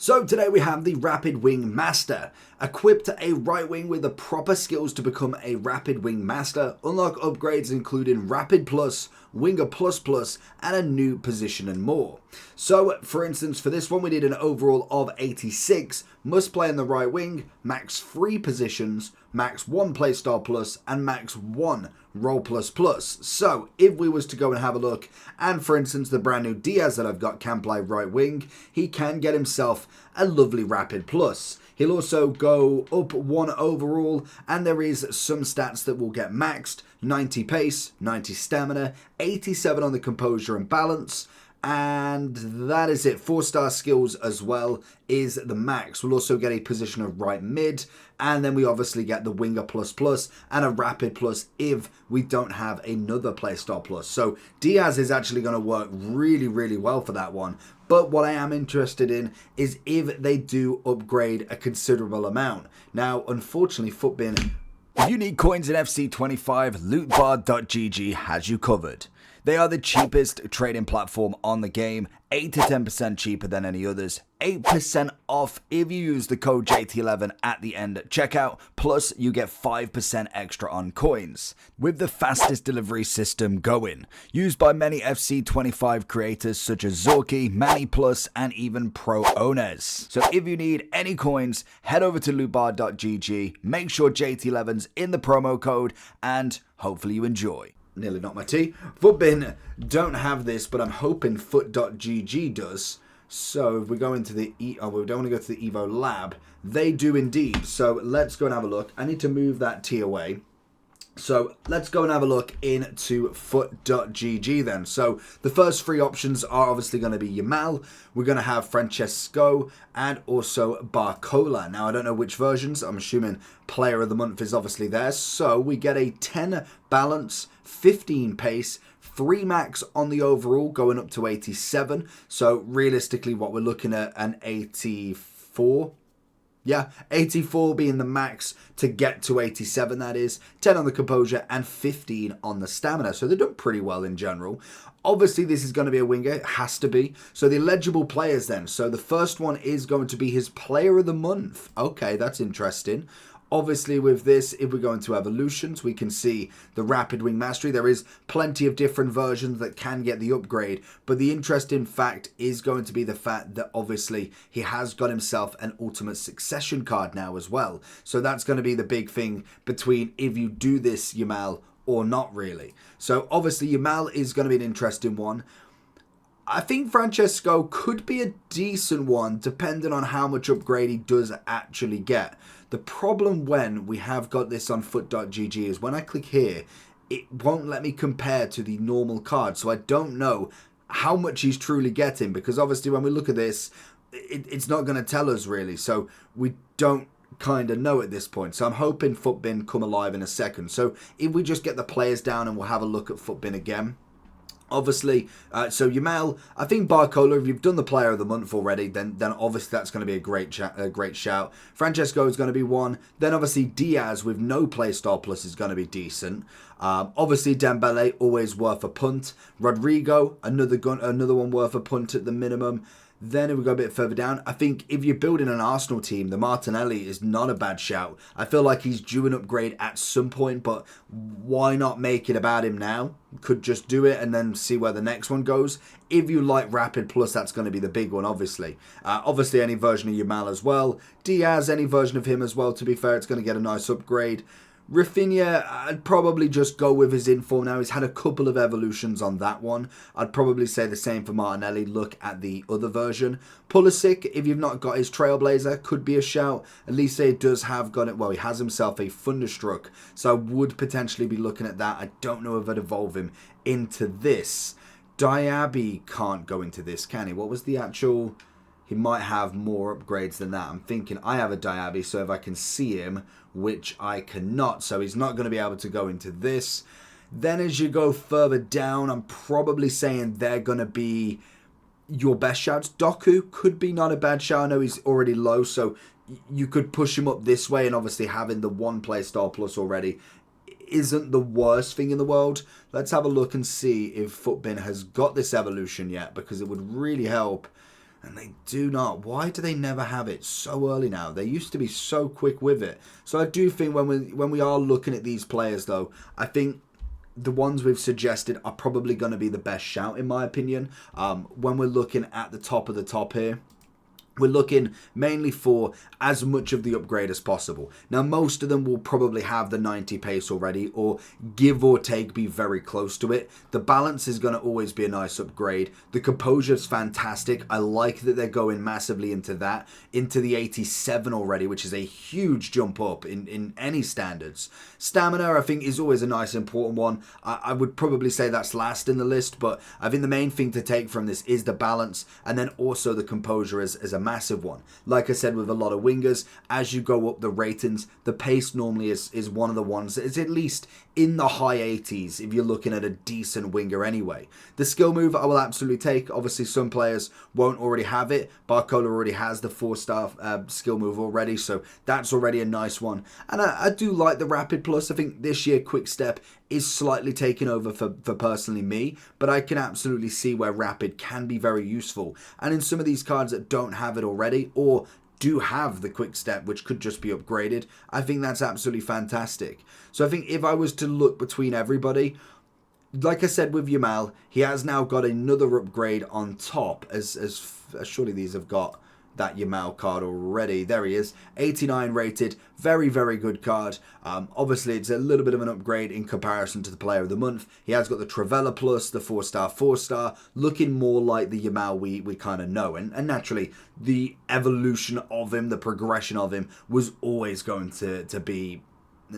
So today we have the Rapid Wing Master. Equipped a right wing with the proper skills to become a Rapid Wing Master. Unlock upgrades including Rapid Plus, Winger Plus Plus, and a new position and more. So for instance, for this one we did an overall of 86. Must play in the right wing, max 3 positions, max 1 playstyle plus, and max 1 role plus plus. So if we was to go and have a look, and for instance the brand new Diaz that I've got can play right wing, he can get himself a lovely rapid plus. He'll also go up 1 overall, and there is some stats that will get maxed: 90 pace, 90 stamina, 87 on the composure and balance. And that is it. 4-star skills as well is the max. We'll also get a position of right mid, and then we obviously get the winger plus plus and a rapid plus if we don't have another playstyle plus. So Diaz is actually going to work really well for that one. But what I am interested in is if they do upgrade a considerable amount. Now, unfortunately, Footbin, if you need coins in FC25, Lootbar.gg has you covered. They are the cheapest trading platform on the game, 8 to 10% cheaper than any others, 8% off if you use the code JT11 at the end at checkout, plus you get 5% extra on coins, with the fastest delivery system going, used by many FC25 creators such as Zorky, Manny Plus, and even pro owners. So if you need any coins, head over to lootbar.gg, make sure JT11's in the promo code, and hopefully you enjoy. Nearly not my tea. Footbin don't have this, but I'm hoping foot.gg does. So if we go into the we don't want to go to the Evo Lab. They do indeed. So let's go and have a look. I need to move that T away. So let's go and have a look into foot.gg then. So the first 3 options are obviously going to be Yamal. We're going to have Francesco and also Barcola. Now I don't know which versions. I'm assuming Player of the Month is obviously there. So we get a 10 balance, 15 pace, 3 max on the overall going up to 87. So realistically what we're looking at an 84. Yeah, 84 being the max to get to 87, that is. 10 on the composure and 15 on the stamina. So they've done pretty well in general. Obviously, this is going to be a winger. It has to be. So the eligible players then. So the first one is going to be his Player of the Month. Okay, that's interesting. Obviously, with this, if we go into evolutions, we can see the Rapid Wing Mastery. There is plenty of different versions that can get the upgrade. But the interesting fact is going to be the fact that obviously he has got himself an Ultimate Succession card now as well. So that's going to be the big thing between if you do this, Yamal, or not really. So obviously, Yamal is going to be an interesting one. I think Francesco could be a decent one depending on how much upgrade he does actually get. The problem when we have got this on foot.gg is when I click here, it won't let me compare to the normal card. So I don't know how much he's truly getting, because obviously when we look at this, it's not going to tell us really. So we don't kind of know at this point. So I'm hoping Footbin come alive in a second. So if we just get the players down and we'll have a look at Footbin again. Obviously, so Yamal, I think Barcola, if you've done the Player of the Month already, then obviously that's going to be a great shout. Francesco is going to be one. Then obviously Diaz with no playstyle plus is going to be decent. Obviously Dembele, always worth a punt. Rodrigo, another one worth a punt at the minimum. Then if we go a bit further down, I think if you're building an Arsenal team, the Martinelli is not a bad shout. I feel like he's due an upgrade at some point, but why not make it about him now? Could just do it and then see where the next one goes. If you like Rapid Plus, that's going to be the big one, obviously. Obviously, any version of Yamal as well. Diaz, any version of him as well. To be fair, it's going to get a nice upgrade. Rafinha, I'd probably just go with his inform now. He's had a couple of evolutions on that one. I'd probably say the same for Martinelli. Look at the other version. Pulisic, if you've not got his Trailblazer, could be a shout. At least he does have got it. Well, he has himself a Thunderstruck. So I would potentially be looking at that. I don't know if I'd evolve him into this. Diaby can't go into this, can he? What was the actual... He might have more upgrades than that. I'm thinking I have a Diaby, so if I can see him, which I cannot, so he's not going to be able to go into this. Then as you go further down, I'm probably saying they're going to be your best shouts. Doku could be not a bad shout. I know he's already low, so you could push him up this way, and obviously having the 1 playstyle plus already isn't the worst thing in the world. Let's have a look and see if Footbin has got this evolution yet, because it would really help And they do not. Why do they never have it so early now? They used to be so quick with it. So I do think when we are looking at these players, though, I think the ones we've suggested are probably going to be the best shout, in my opinion. When we're looking at the top of the top here, we're looking mainly for as much of the upgrade as possible. Now, most of them will probably have the 90 pace already, or give or take be very close to it. The balance is going to always be a nice upgrade. The composure is fantastic. I like that they're going massively into that, into the 87 already, which is a huge jump up in any standards. Stamina, I think, is always a nice important one. I would probably say that's last in the list, but I think the main thing to take from this is the balance, and then also the composure as a massive one. Like I said, with a lot of wingers, as you go up the ratings, the pace normally is one of the ones that is at least in the high 80s if you're looking at a decent winger anyway. The skill move I will absolutely take. Obviously, some players won't already have it. Barcola already has the 4-star skill move already, so that's already a nice one. And I do like the Rapid Plus. I think this year Quick Step is slightly taken over for personally me, but I can absolutely see where Rapid can be very useful. And in some of these cards that don't have it already, or do have the Quick Step, which could just be upgraded, I think that's absolutely fantastic. So I think if I was to look between everybody, like I said with Yamal, he has now got another upgrade on top, as surely these have got that Yamal card already. There he is, 89 rated, very, very good card. Obviously, it's a little bit of an upgrade in comparison to the Player of the Month. He has got the Travella Plus, the 4-star, 4-star, looking more like the Yamal we kind of know. And naturally, the evolution of him, the progression of him, was always going to be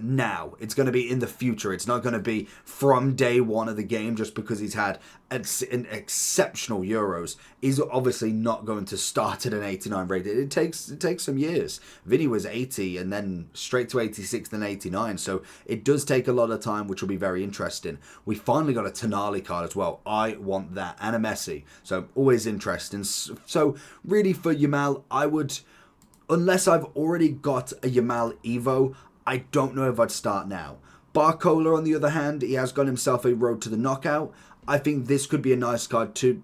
now. It's going to be in the future. It's not going to be from day one of the game just because he's had an exceptional Euros. He's obviously not going to start at an 89 rated. It takes some years. Vinny was 80 and then straight to 86 then 89. So it does take a lot of time, which will be very interesting. We finally got a Tonali card as well. I want that. And a Messi. So always interesting. So really for Yamal, I would, unless I've already got a Yamal Evo, I don't know if I'd start now. Barcola, on the other hand, he has got himself a road to the knockout. I think this could be a nice card to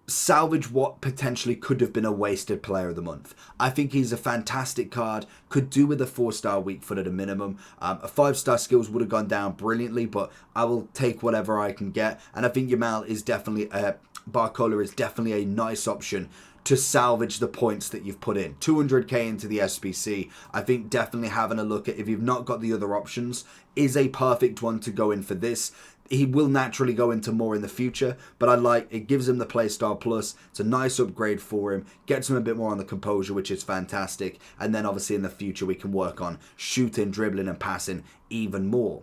salvage what potentially could have been a wasted Player of the Month. I think he's a fantastic card, could do with a 4-star weak foot at a minimum. A 5-star skills would have gone down brilliantly, but I will take whatever I can get. And I think Yamal is definitely, Barcola is definitely a nice option to salvage the points that you've put in. 200k into the SBC, I think definitely having a look at, if you've not got the other options, is a perfect one to go in for this. He will naturally go into more in the future, but I like, it gives him the Playstyle Plus. It's a nice upgrade for him, gets him a bit more on the composure, which is fantastic. And then obviously in the future, we can work on shooting, dribbling and passing even more.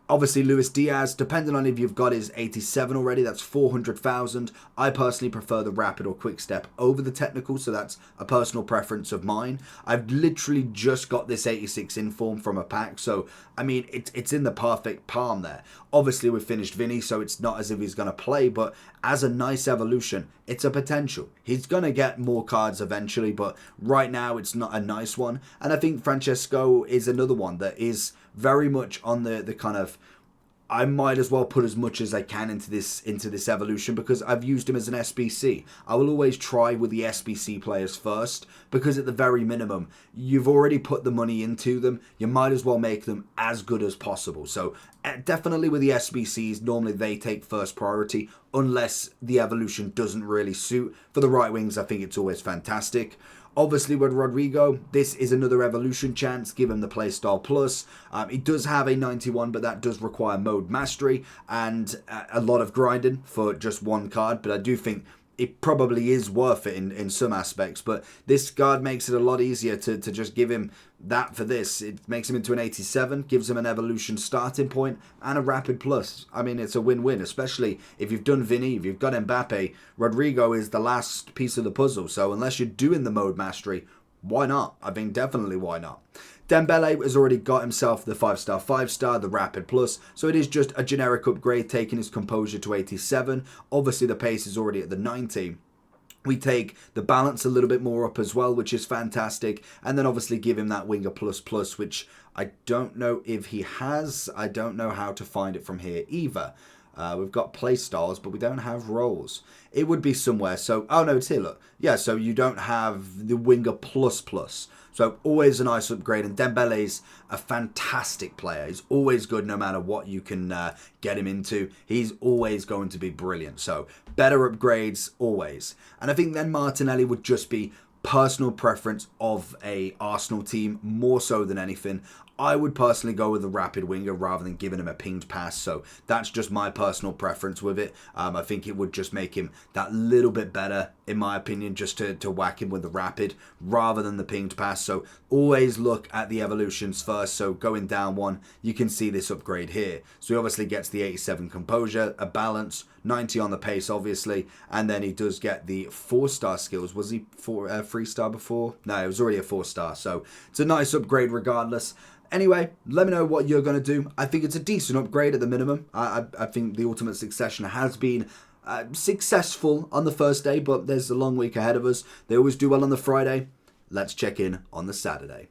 Obviously, Luis Diaz, depending on if you've got his 87 already, that's 400,000. I personally prefer the Rapid or Quick Step over the Technical, so that's a personal preference of mine. I've literally just got this 86 Inform from a pack, so, I mean, it's in the perfect palm there. Obviously, we've finished Vinny, so it's not as if he's going to play, but as a nice evolution, it's a potential. He's going to get more cards eventually, but right now, it's not a nice one. And I think Francesco is another one that is very much on the kind of, I might as well put as much as I can into this evolution because I've used him as an SBC. I will always try with the SBC players first because at the very minimum, you've already put the money into them. You might as well make them as good as possible. So definitely with the SBCs, normally they take first priority unless the evolution doesn't really suit. For the right wings, I think it's always fantastic. Obviously with Rodrigo, this is another evolution chance, give him the Playstyle Plus. He does have a 91, but that does require mode mastery and a lot of grinding for just one card, but I do think it probably is worth it in some aspects, but this card makes it a lot easier to just give him that for this. It makes him into an 87, gives him an evolution starting point and a Rapid Plus. I mean, it's a win-win, especially if you've done Vinny, if you've got Mbappe. Rodrigo is the last piece of the puzzle, so unless you're doing the mode mastery, why not? I mean, definitely why not? Dembele has already got himself the 5-star, 5-star, the Rapid Plus, so it is just a generic upgrade, taking his composure to 87. Obviously, the pace is already at the 90. We take the balance a little bit more up as well, which is fantastic, and then obviously give him that Winger Plus Plus, which I don't know if he has. I don't know how to find it from here either. We've got play styles, but we don't have roles. It would be somewhere. So, oh no, it's here, look. Yeah, so you don't have the winger plus plus. So always a nice upgrade. And Dembele's a fantastic player. He's always good no matter what you can get him into. He's always going to be brilliant. So better upgrades always. And I think then Martinelli would just be personal preference of a Arsenal team more so than anything. I would personally go with a rapid winger rather than giving him a pinged pass. So that's just my personal preference with it. I think it would just make him that little bit better, in my opinion, just to whack him with the rapid rather than the pinged pass. So always look at the evolutions first. So going down one, you can see this upgrade here. So he obviously gets the 87 composure, a balance, 90 on the pace, obviously. And then he does get the 4-star skills. Was he 3-star before? No, it was already a 4-star. So it's a nice upgrade regardless. Anyway, let me know what you're going to do. I think it's a decent upgrade at the minimum. I think the Ultimate Succession has been successful on the first day, but there's a long week ahead of us. They always do well on the Friday. Let's check in on the Saturday.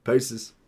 Peace.